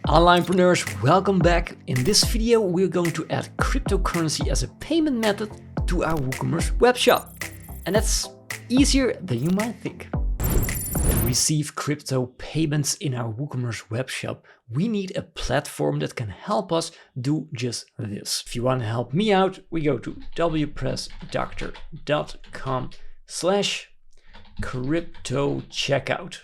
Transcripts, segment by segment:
Onlinepreneurs, welcome back. In this video, we're going to add cryptocurrency as a payment method to our WooCommerce webshop. And that's easier than you might think. To receive crypto payments in our WooCommerce webshop, we need a platform that can help us do just this. If you want to help me out, we go to wpressdoctor.com/crypto-checkout.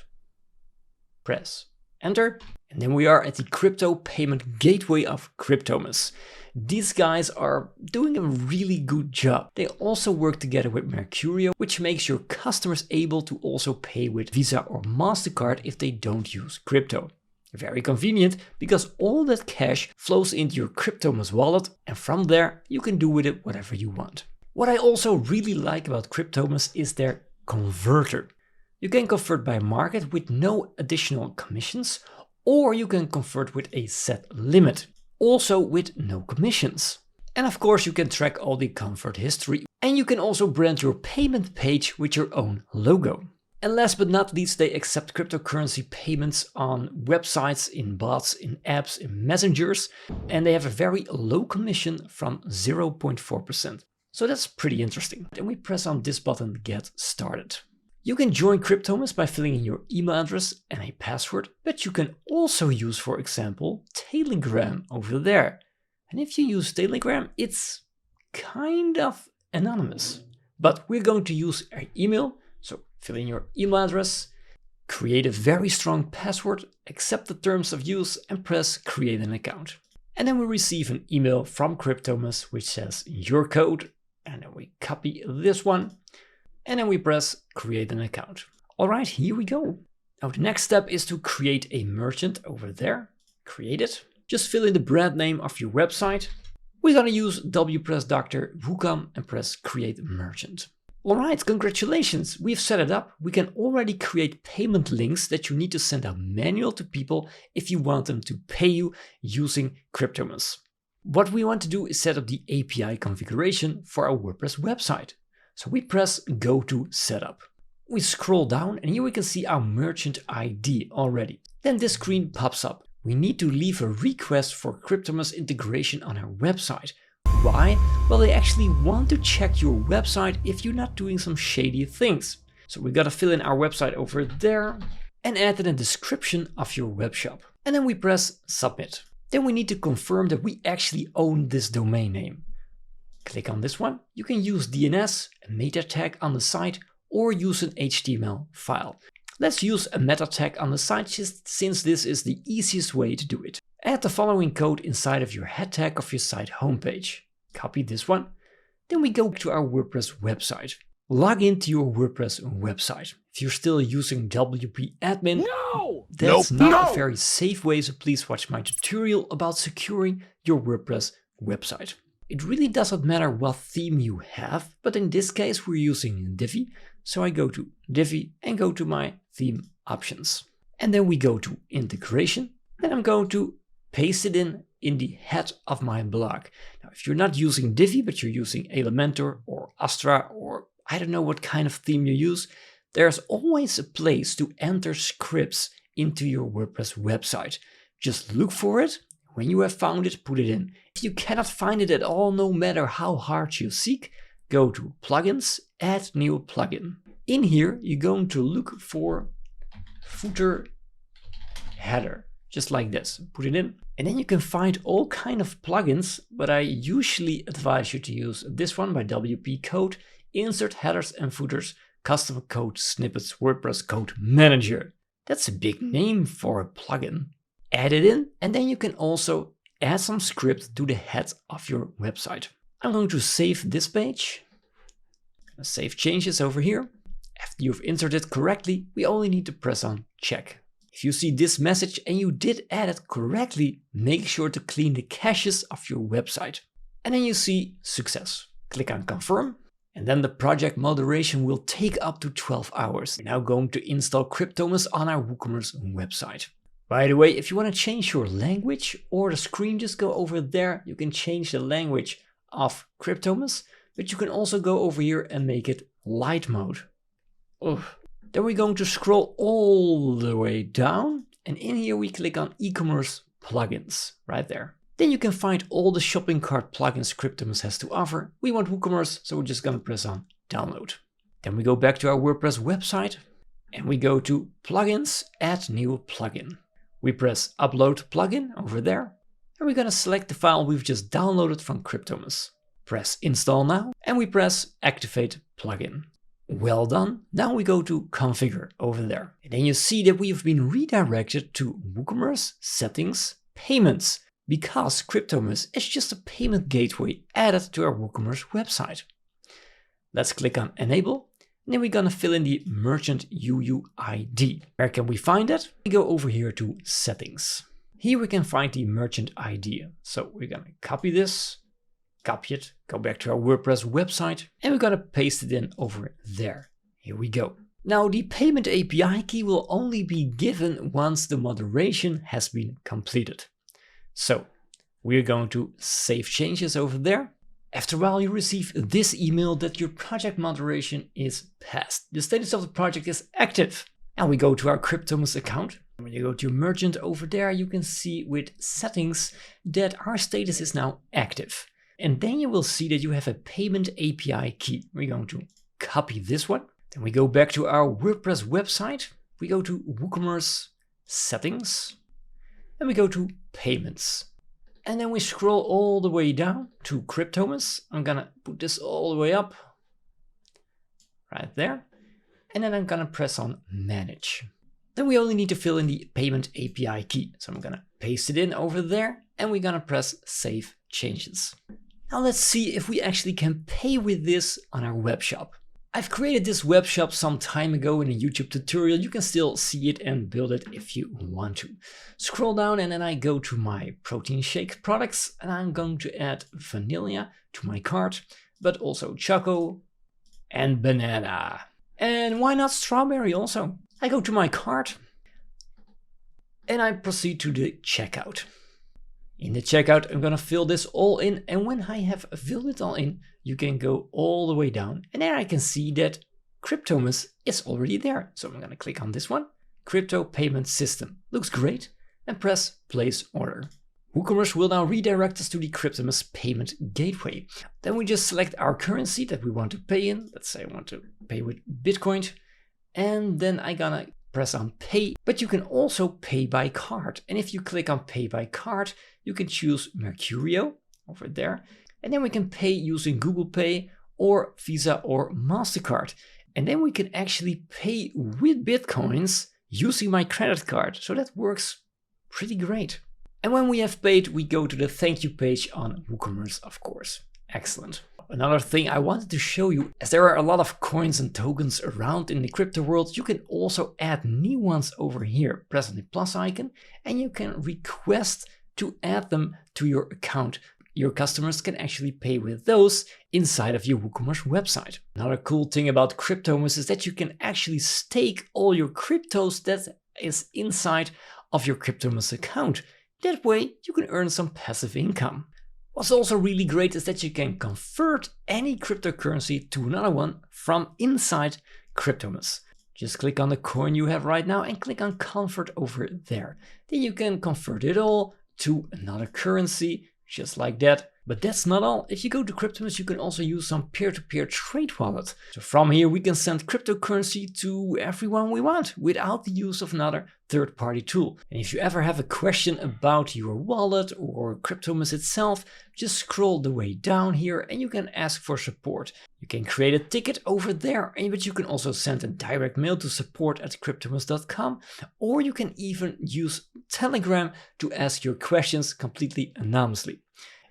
Press enter. And then we are at the crypto payment gateway of Cryptomus. These guys are doing a really good job. They also work together with Mercurio, which makes your customers able to also pay with Visa or MasterCard if they don't use crypto. Very convenient because all that cash flows into your Cryptomus wallet, and from there you can do with it whatever you want. What I also really like about Cryptomus is their converter. You can convert by market with no additional commissions, or you can convert with a set limit, also with no commissions. And of course you can track all the convert history, and you can also brand your payment page with your own logo. And last but not least, they accept cryptocurrency payments on websites, in bots, in apps, in messengers, and they have a very low commission from 0.4%. So that's pretty interesting. Then we press on this button, Get Started. You can join Cryptomus by filling in your email address and a password, but you can also use, for example, Telegram over there. And if you use Telegram, it's kind of anonymous. But we're going to use our email, so fill in your email address, create a very strong password, accept the terms of use, and press Create an Account. And then we receive an email from Cryptomus which says your code, and then we copy this one. And then we press Create an Account. All right, here we go. Now the next step is to create a merchant over there. Create it. Just fill in the brand name of your website. We're gonna use wpressdoctor WooCom and press Create Merchant. All right, congratulations, we've set it up. We can already create payment links that you need to send out manual to people if you want them to pay you using Cryptomus. What we want to do is set up the API configuration for our WordPress website. So we press Go to Setup. We scroll down and here we can see our merchant ID already. Then this screen pops up. We need to leave a request for Cryptomus integration on our website. Why? Well, they actually want to check your website if you're not doing some shady things. So we gotta fill in our website over there and add in a description of your webshop. And then we press Submit. Then we need to confirm that we actually own this domain name. Click on this one. You can use DNS, a meta tag on the site, or use an HTML file. Let's use a meta tag on the site just since this is the easiest way to do it. Add the following code inside of your head tag of your site homepage. Copy this one. Then we go to our WordPress website. Log into your WordPress website. If you're still using WP Admin, that's not a very safe way, so please watch my tutorial about securing your WordPress website. It really doesn't matter what theme you have, but in this case we're using Divi. So I go to Divi and go to my theme options. And then we go to integration. Then I'm going to paste it in the head of my blog. Now, if you're not using Divi, but you're using Elementor or Astra, or I don't know what kind of theme you use, there's always a place to enter scripts into your WordPress website. Just look for it. When you have found it, put it in. If you cannot find it at all, no matter how hard you seek, go to Plugins, Add New Plugin. In here, you're going to look for Footer Header, just like this. Put it in, and then you can find all kind of plugins, but I usually advise you to use this one by WP Code, Insert Headers and Footers, Custom Code Snippets, WordPress Code Manager. That's a big name for a plugin. Add it in, and then you can also add some script to the head of your website. I'm going to save this page. Save changes over here. After you've inserted correctly, we only need to press on check. If you see this message and you did add it correctly, make sure to clean the caches of your website. And then you see success. Click on confirm. And then the project moderation will take up to 12 hours. We're now going to install Cryptomus on our WooCommerce website. By the way, if you want to change your language or the screen, just go over there. You can change the language of Cryptomus, but you can also go over here and make it light mode. Then we're going to scroll all the way down, and in here we click on e-commerce plugins right there. Then you can find all the shopping cart plugins Cryptomus has to offer. We want WooCommerce, so we're just gonna press on download. Then we go back to our WordPress website and we go to plugins, add new plugin. We press upload plugin over there and we're gonna select the file we've just downloaded from Cryptomus. Press install now and we press activate plugin. Well done. Now we go to configure over there. And then you see that we have been redirected to WooCommerce settings payments because Cryptomus is just a payment gateway added to our WooCommerce website. Let's click on enable. And then we're gonna fill in the merchant UUID. Where can we find it? We go over here to settings. Here we can find the merchant ID. So we're gonna copy this, copy it, go back to our WordPress website, and we're gonna paste it in over there. Here we go. Now the payment API key will only be given once the moderation has been completed. So we're going to save changes over there. After a while you receive this email that your project moderation is passed. The status of the project is active. And we go to our Cryptomus account. When you go to your merchant over there, you can see with settings that our status is now active. And then you will see that you have a payment API key. We're going to copy this one. Then we go back to our WordPress website. We go to WooCommerce settings and we go to payments. And then we scroll all the way down to Cryptomus. I'm gonna put this all the way up right there. And then I'm gonna press on manage. Then we only need to fill in the payment API key. So I'm gonna paste it in over there and we're gonna press save changes. Now let's see if we actually can pay with this on our web shop. I've created this web shop some time ago in a YouTube tutorial. You can still see it and build it if you want to. Scroll down and then I go to my protein shake products and I'm going to add vanilla to my cart, but also choco and banana. And why not strawberry also? I go to my cart and I proceed to the checkout. In the checkout, I'm gonna fill this all in, and when I have filled it all in, you can go all the way down, and there I can see that Cryptomus is already there. So I'm gonna click on this one, Crypto Payment System. Looks great, and press Place Order. WooCommerce will now redirect us to the Cryptomus payment gateway. Then we just select our currency that we want to pay in. Let's say I want to pay with Bitcoin, and then I'm gonna press on pay, but you can also pay by card. And if you click on pay by card, you can choose Mercurio over there. And then we can pay using Google Pay or Visa or MasterCard. And then we can actually pay with Bitcoins using my credit card. So that works pretty great. And when we have paid, we go to the thank you page on WooCommerce, of course. Excellent. Another thing I wanted to show you, as there are a lot of coins and tokens around in the crypto world, you can also add new ones over here. Press on the plus icon and you can request to add them to your account. Your customers can actually pay with those inside of your WooCommerce website. Another cool thing about Cryptomus is that you can actually stake all your cryptos that is inside of your Cryptomus account. That way you can earn some passive income. What's also really great is that you can convert any cryptocurrency to another one from inside Cryptomus. Just click on the coin you have right now and click on convert over there. Then you can convert it all to another currency, just like that. But that's not all. If you go to Cryptomus, you can also use some peer-to-peer trade wallet. So from here, we can send cryptocurrency to everyone we want without the use of another third-party tool. And if you ever have a question about your wallet or Cryptomus itself, just scroll the way down here and you can ask for support. You can create a ticket over there, but you can also send a direct mail to support@cryptomus.com, or you can even use Telegram to ask your questions completely anonymously.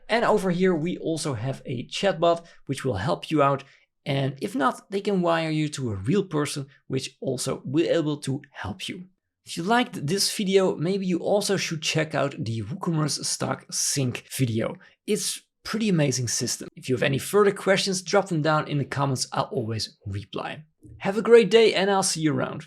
And over here, we also have a chatbot, which will help you out. And if not, they can wire you to a real person, which also will be able to help you. If you liked this video, maybe you also should check out the WooCommerce Stock Sync video. It's pretty amazing system. If you have any further questions, drop them down in the comments. I'll always reply. Have a great day and I'll see you around.